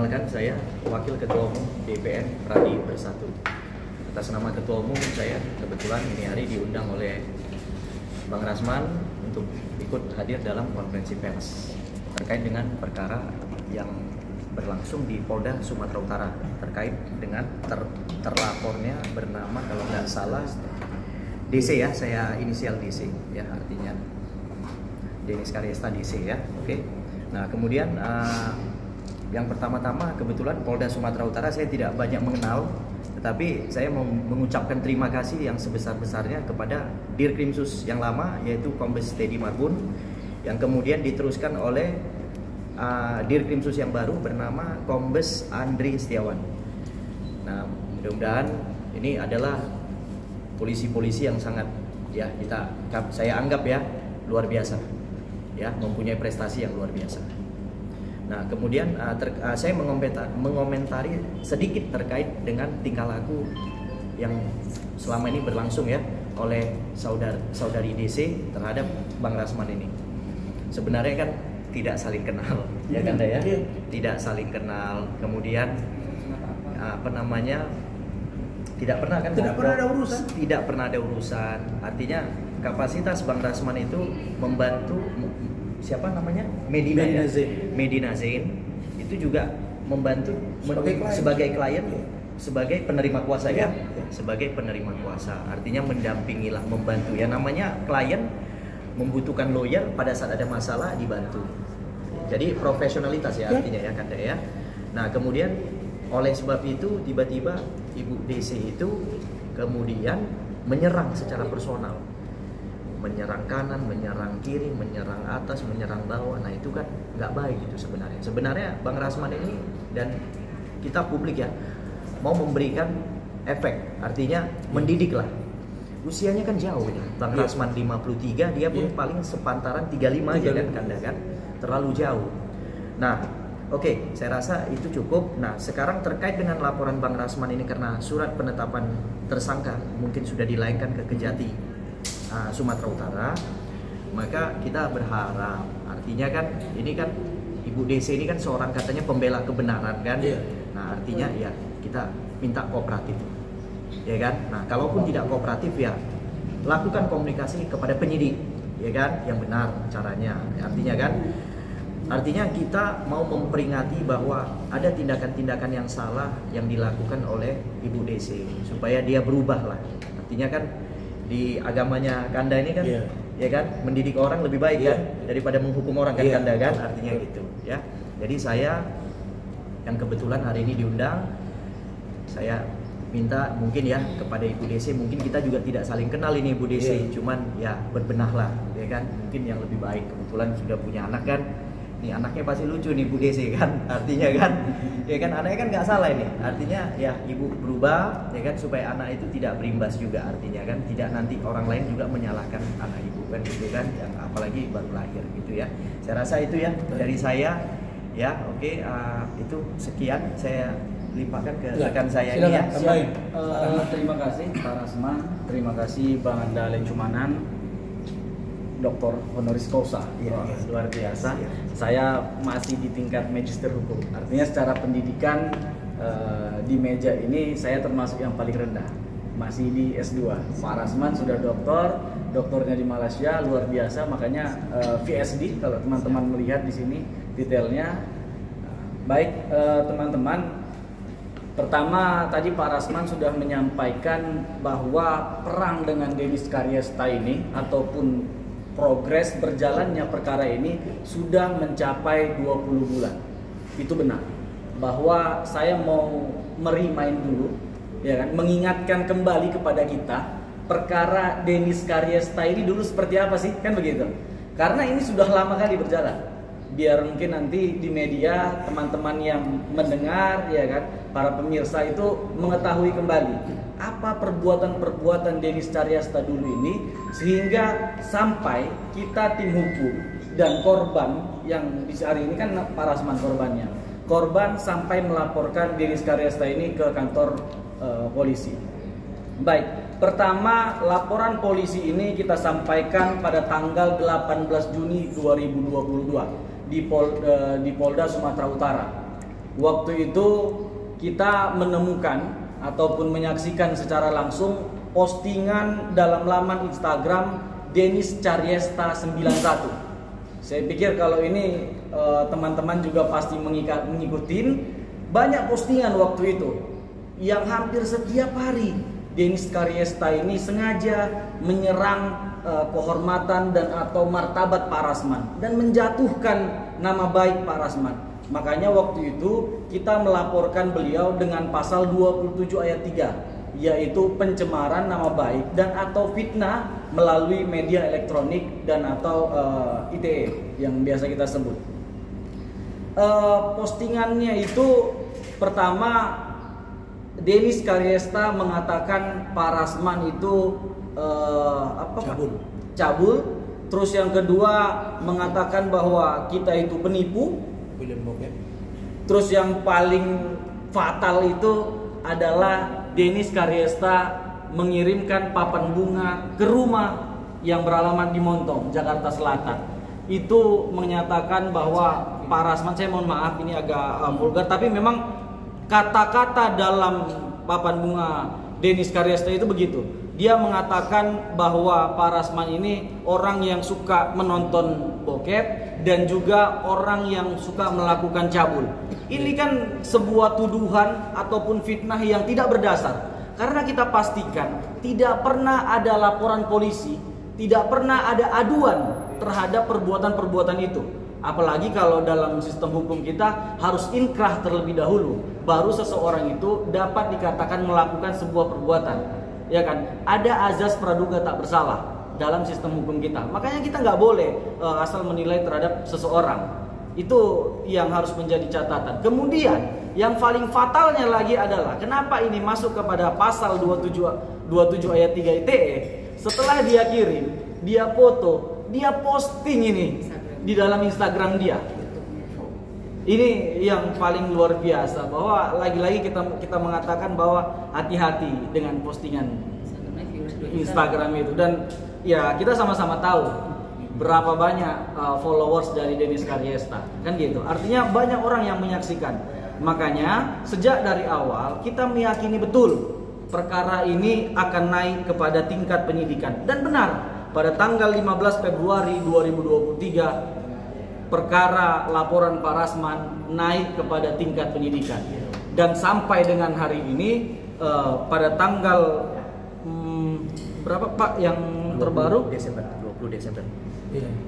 Perkenalkan, saya Wakil Ketua Umum DPN Pradi Bersatu. Atas nama Ketua Umum, saya kebetulan ini hari diundang oleh Bang Rasman untuk ikut hadir dalam konferensi pers terkait dengan perkara yang berlangsung di Polda Sumatera Utara terkait dengan terlapornya bernama, kalau nggak salah, DC ya, saya inisial DC ya, artinya Denis Karyasta DC ya, oke. Nah kemudian yang pertama-tama kebetulan Polda Sumatera Utara saya tidak banyak mengenal, tetapi saya mau mengucapkan terima kasih yang sebesar-besarnya kepada Dirkrimsus yang lama, yaitu Kombes Teddy Marbun, yang kemudian diteruskan oleh Dirkrimsus yang baru bernama Kombes Andri Setiawan. Nah mudah-mudahan ini adalah polisi-polisi yang sangat ya saya anggap ya luar biasa ya, mempunyai prestasi yang luar biasa. Nah kemudian saya mengomentari sedikit terkait dengan tingkah laku yang selama ini berlangsung ya oleh saudari DC terhadap Bang Rasman ini. Sebenarnya kan tidak saling kenal ya kan ya, tidak saling kenal. Kemudian tidak pernah ada urusan. Artinya kapasitas Bang Rasman itu membantu siapa namanya Medina Zain itu juga membantu sebagai klien, sebagai penerima kuasa ya, sebagai penerima kuasa. Artinya mendampingi lah, membantu ya, namanya klien membutuhkan lawyer pada saat ada masalah dibantu. Jadi profesionalitas ya artinya ya Kanda ya. Nah kemudian oleh sebab itu tiba-tiba Ibu DC itu kemudian menyerang secara personal, menyerang kanan, menyerang kiri, menyerang atas, menyerang bawah. Nah itu kan nggak baik itu sebenarnya. Sebenarnya Bang Rasman ini dan kita publik ya mau memberikan efek, artinya mendidik lah. Usianya kan jauh ini, Bang Rasman 53, dia pun paling sepantaran 35 aja kan Kanda kan, terlalu jauh. Nah oke, saya rasa itu cukup. Nah sekarang terkait dengan laporan Bang Rasman ini, karena surat penetapan tersangka mungkin sudah dilayangkan ke Kejati Sumatera Utara, maka kita berharap, artinya kan ini kan Ibu DC ini kan seorang katanya pembela kebenaran kan, nah artinya ya kita minta kooperatif ya kan. Nah kalaupun tidak kooperatif ya lakukan komunikasi kepada penyidik ya kan, yang benar caranya. Artinya kan, artinya kita mau memperingati bahwa ada tindakan-tindakan yang salah yang dilakukan oleh Ibu DC supaya dia berubah lah. Artinya kan di agamanya Kanda ini kan ya kan, mendidik orang lebih baik kan daripada menghukum orang kan Kanda kan, artinya gitu ya. Jadi saya yang kebetulan hari ini diundang, saya minta mungkin ya kepada Ibu DC, mungkin kita juga tidak saling kenal ini Ibu DC, cuman ya berbenahlah ya kan, mungkin yang lebih baik. Kebetulan sudah punya anak kan, nih anaknya pasti lucu nih Bu DC kan, artinya kan ya kan, anaknya kan nggak salah ini, artinya ya Ibu berubah ya kan supaya anak itu tidak berimbas juga, artinya kan tidak nanti orang lain juga menyalahkan anak Ibu kan gitu kan, yang apalagi baru lahir gitu ya. Saya rasa itu ya dari saya ya, oke. Itu sekian, saya limpahkan ke rekan saya ini ya. Terima kasih Pak Rasman, terima kasih Bang Anda Lencumanan, Doktor honoris causa, luar biasa. Saya masih di tingkat magister hukum, artinya secara pendidikan di meja ini saya termasuk yang paling rendah, masih di S2. Pak Rasman sudah doktornya di Malaysia, luar biasa. Makanya VSD kalau teman-teman melihat di sini detailnya. Baik teman-teman, pertama tadi Pak Rasman sudah menyampaikan bahwa perang dengan Denis Karyasta ini ataupun progres berjalannya perkara ini sudah mencapai 20 bulan. Itu benar. Bahwa saya mau merimain dulu ya kan, mengingatkan kembali kepada kita perkara Denis Karyasta ini dulu seperti apa sih, kan begitu. Karena ini sudah lama kali berjalan. Biar mungkin nanti di media teman-teman yang mendengar ya kan, para pemirsa itu mengetahui kembali apa perbuatan-perbuatan Denis Karyasta dulu ini, sehingga sampai kita tim hukum dan korban yang di hari ini kan Pak Rasman korbannya, korban sampai melaporkan Denis Karyasta ini ke kantor polisi. Baik, pertama laporan polisi ini kita sampaikan pada tanggal 18 Juni 2022 di Polda Sumatera Utara. Waktu itu kita menemukan ataupun menyaksikan secara langsung postingan dalam laman Instagram Denis Cariesta 91. Saya pikir kalau ini teman-teman juga pasti mengikutin. Banyak postingan waktu itu yang hampir setiap hari Denis Cariesta ini sengaja menyerang kehormatan dan atau martabat Pak Rasman dan menjatuhkan nama baik Pak Rasman. Makanya waktu itu kita melaporkan beliau dengan pasal 27 ayat 3, yaitu pencemaran nama baik dan atau fitnah melalui media elektronik dan atau ITE yang biasa kita sebut. Postingannya itu pertama, Denis Cariesta mengatakan Pak Rasman itu cabul. Terus yang kedua mengatakan bahwa kita itu penipu. Terus yang paling fatal itu adalah Denis Cariesta mengirimkan papan bunga ke rumah yang beralamat di Montong, Jakarta Selatan. Itu menyatakan bahwa Pak Rasman, saya mohon maaf ini agak vulgar, tapi memang kata-kata dalam papan bunga Denis Cariesta itu begitu. Dia mengatakan bahwa Pak Rasman ini orang yang suka menonton bokep dan juga orang yang suka melakukan cabul. Ini kan sebuah tuduhan ataupun fitnah yang tidak berdasar. Karena kita pastikan tidak pernah ada laporan polisi, tidak pernah ada aduan terhadap perbuatan-perbuatan itu. Apalagi kalau dalam sistem hukum kita harus inkrah terlebih dahulu, baru seseorang itu dapat dikatakan melakukan sebuah perbuatan. Ya kan? Ada azas praduga tak bersalah dalam sistem hukum kita. Makanya kita nggak boleh asal menilai terhadap seseorang. Itu yang harus menjadi catatan. Kemudian yang paling fatalnya lagi adalah kenapa ini masuk kepada pasal 27 ayat 3 ITE. Setelah dia kirim, dia foto, dia posting ini di dalam Instagram dia. Ini yang paling luar biasa, bahwa lagi-lagi kita mengatakan bahwa hati-hati dengan postingan Instagram itu. Dan ya kita sama-sama tahu berapa banyak followers dari Denis Cariesta, kan gitu. Artinya banyak orang yang menyaksikan. Makanya sejak dari awal kita meyakini betul perkara ini akan naik kepada tingkat penyidikan. Dan benar, pada tanggal 15 Februari 2023 perkara laporan Pak Rasman naik kepada tingkat penyidikan. Dan sampai dengan hari ini pada tanggal berapa Pak yang 20 terbaru? 20 Desember.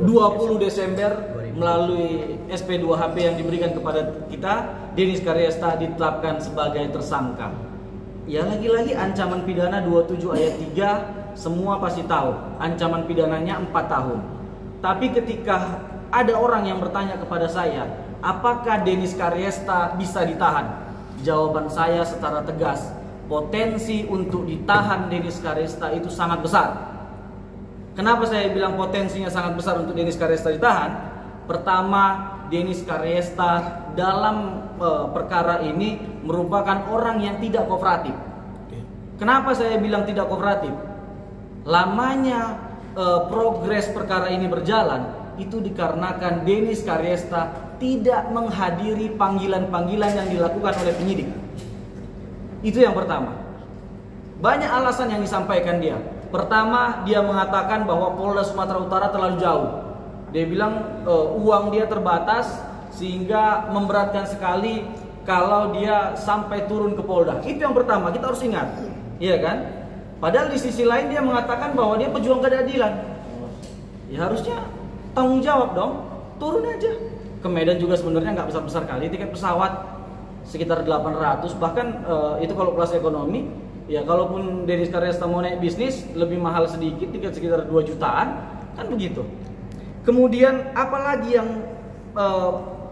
20 Desember melalui SP2HP yang diberikan kepada kita, Denis Cariesta ditetapkan sebagai tersangka. Ya lagi-lagi ancaman pidana 27 ayat 3 semua pasti tahu. Ancaman pidananya 4 tahun. Tapi ketika ada orang yang bertanya kepada saya, apakah Denis Cariesta bisa ditahan? Jawaban saya secara tegas, potensi untuk ditahan Denis Cariesta itu sangat besar. Kenapa saya bilang potensinya sangat besar untuk Denis Cariesta ditahan? Pertama, Denis Cariesta dalam perkara ini merupakan orang yang tidak kooperatif. Kenapa saya bilang tidak kooperatif? Lamanya progres perkara ini berjalan itu dikarenakan Denis Cariesta tidak menghadiri panggilan-panggilan yang dilakukan oleh penyidik. Itu yang pertama. Banyak alasan yang disampaikan dia. Pertama, dia mengatakan bahwa Polda Sumatera Utara terlalu jauh. Dia bilang uang dia terbatas sehingga memberatkan sekali kalau dia sampai turun ke Polda. Itu yang pertama, kita harus ingat. Iya kan? Padahal di sisi lain dia mengatakan bahwa dia pejuang keadilan. Ya harusnya tanggung jawab dong, turun aja. Ke Medan juga sebenarnya nggak besar-besar kali, tiket pesawat sekitar 800, bahkan itu kalau kelas ekonomi. Ya kalaupun Denis Cariesta mau naik bisnis lebih mahal sedikit, tiket sekitar 2 jutaan, kan begitu. Kemudian apalagi yang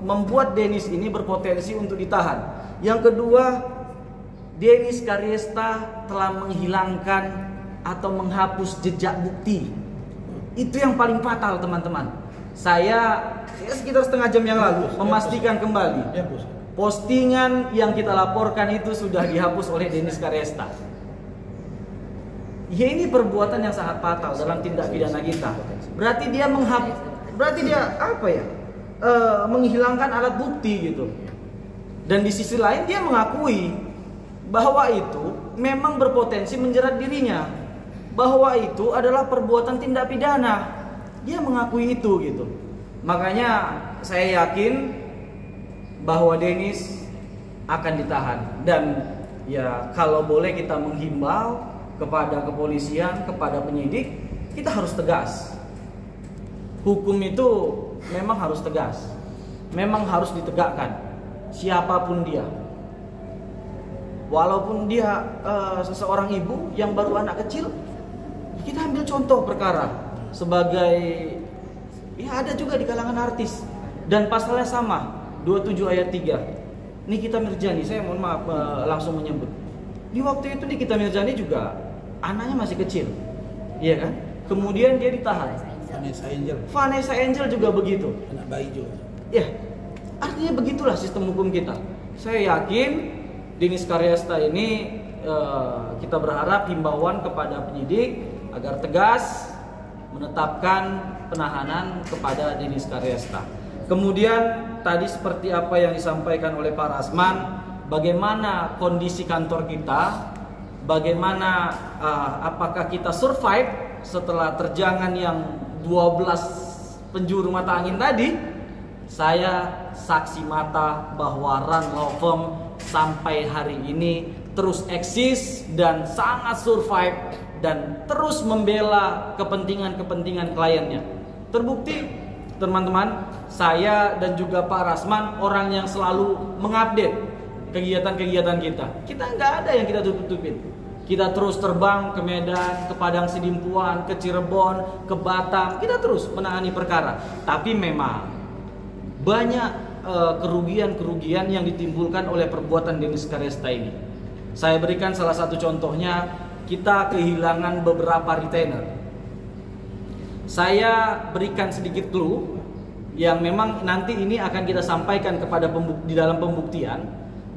membuat Denis ini berpotensi untuk ditahan? Yang kedua, Denis Cariesta telah menghilangkan atau menghapus jejak bukti. Itu yang paling fatal, teman-teman. Saya sekitar setengah jam yang lalu memastikan kembali postingan yang kita laporkan itu sudah dihapus oleh Denis Cariesta. Ya ini perbuatan yang sangat fatal dalam tindak pidana kita. Berarti dia menghilangkan alat bukti gitu. Dan di sisi lain dia mengakui bahwa itu memang berpotensi menjerat dirinya, bahwa itu adalah perbuatan tindak pidana. Dia mengakui itu gitu. Makanya saya yakin bahwa Dennis akan ditahan. Dan ya kalau boleh kita menghimbau kepada kepolisian, kepada penyidik, kita harus tegas. Hukum itu memang harus tegas, memang harus ditegakkan, siapapun dia. Walaupun dia seseorang ibu yang baru anak kecil, kita ambil contoh perkara sebagai, ya ada juga di kalangan artis, dan pasalnya sama, 27 ayat 3. Nikita Mirzani, saya mohon maaf langsung menyebut. Di waktu itu Nikita Mirzani juga anaknya masih kecil, iya kan? Kemudian dia ditahan. Vanessa Angel juga begitu. Anak bayi juga. Ya, artinya begitulah sistem hukum kita. Saya yakin Dennis Karyasta ini kita berharap himbauan kepada penyidik agar tegas menetapkan penahanan kepada Dennis Karyasta. Kemudian tadi seperti apa yang disampaikan oleh Pak Rasman, bagaimana kondisi kantor kita, bagaimana apakah kita survive setelah terjangan yang 12 penjuru mata angin tadi. Saya saksi mata bahwa Run Law Firm sampai hari ini terus eksis dan sangat survive dan terus membela kepentingan-kepentingan kliennya. Terbukti teman-teman, saya dan juga Pak Rasman orang yang selalu mengupdate kegiatan-kegiatan kita. Kita nggak ada yang kita tutup-tutupin. Kita terus terbang ke Medan, ke Padang Sidimpuan, ke Cirebon, ke Batam. Kita terus menangani perkara. Tapi memang banyak kerugian-kerugian yang ditimbulkan oleh perbuatan Dennis Karyasta ini. Saya berikan salah satu contohnya, kita kehilangan beberapa retainer. Saya berikan sedikit clue yang memang nanti ini akan kita sampaikan kepada di dalam pembuktian,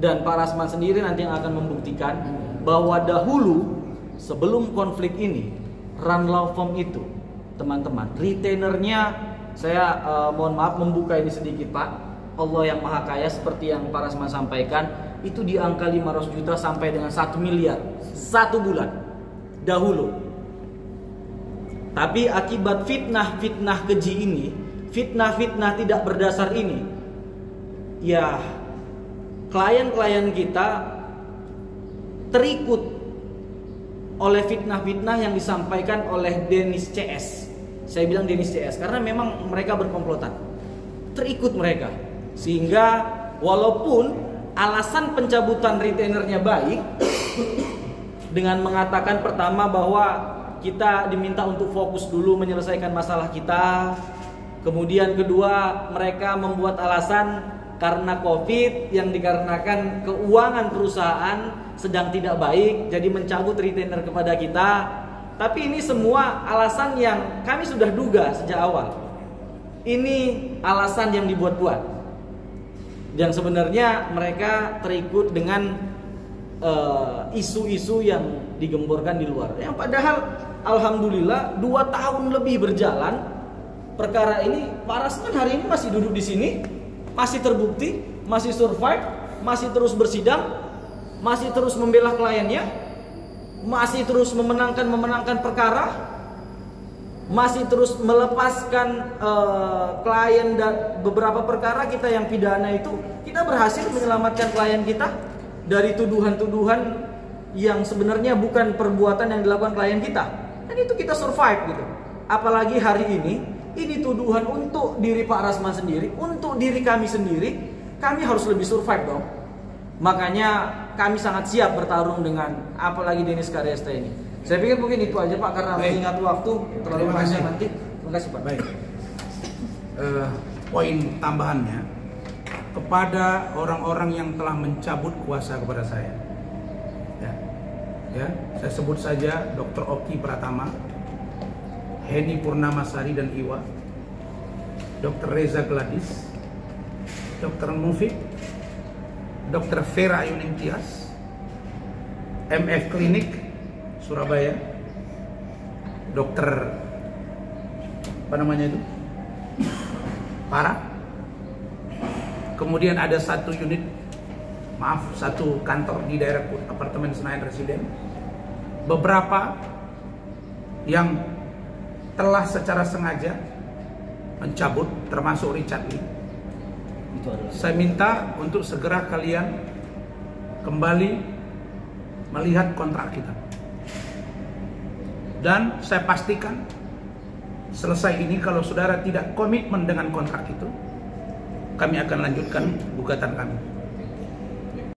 dan Pak Rasman sendiri nanti yang akan membuktikan bahwa dahulu sebelum konflik ini Run Law Firm itu, teman-teman, retainernya, saya mohon maaf membuka ini sedikit Pak, Allah yang Maha Kaya seperti yang Pak Rasman sampaikan, itu di angka 500 juta sampai dengan 1 miliar 1 bulan dahulu. Tapi akibat fitnah-fitnah keji ini, fitnah-fitnah tidak berdasar ini, ya klien-klien kita terikut oleh fitnah-fitnah yang disampaikan oleh Dennis CS. Saya bilang Dennis CS karena memang mereka berkomplotan. Terikut mereka. Sehingga walaupun alasan pencabutan retainernya baik dengan mengatakan pertama bahwa kita diminta untuk fokus dulu menyelesaikan masalah kita. Kemudian kedua, mereka membuat alasan karena COVID yang dikarenakan keuangan perusahaan sedang tidak baik, jadi mencabut retainer kepada kita. Tapi ini semua alasan yang kami sudah duga sejak awal. Ini alasan yang dibuat-buat. Yang sebenarnya mereka terikut dengan isu-isu yang digemborkan di luar. Yang padahal alhamdulillah 2 tahun lebih berjalan perkara ini, Pak Rasman hari ini masih duduk di sini, masih terbukti, masih survive, masih terus bersidang, masih terus membela kliennya, masih terus memenangkan perkara, masih terus melepaskan klien dan beberapa perkara kita yang pidana itu, kita berhasil menyelamatkan klien kita dari tuduhan-tuduhan yang sebenarnya bukan perbuatan yang dilakukan klien kita. Dan itu kita survive gitu. Apalagi hari ini tuduhan untuk diri Pak Rasman sendiri, untuk diri kami sendiri, kami harus lebih survive dong. Makanya kami sangat siap bertarung dengan apalagi Dennis Karyasta ini. Saya pikir mungkin itu aja Pak, karena mengingat waktu terlalu panjang nanti. Terima kasih Pak. Baik. Poin tambahannya kepada orang-orang yang telah mencabut kuasa kepada saya. Ya, saya sebut saja Dr. Oki Pratama, Heni Purnamasari dan Iwa, Dr. Reza Gladis, Dr. Mufid, Dr. Vera Yuningtias, MF Klinik Surabaya, Dr. apa namanya itu? Para. Kemudian ada 1 unit satu kantor di daerah apartemen Senayan Residen. Beberapa yang telah secara sengaja mencabut, termasuk Richard Lee. Saya minta untuk segera kalian kembali melihat kontrak kita. Dan saya pastikan selesai ini, kalau saudara tidak komitmen dengan kontrak itu, kami akan lanjutkan gugatan kami.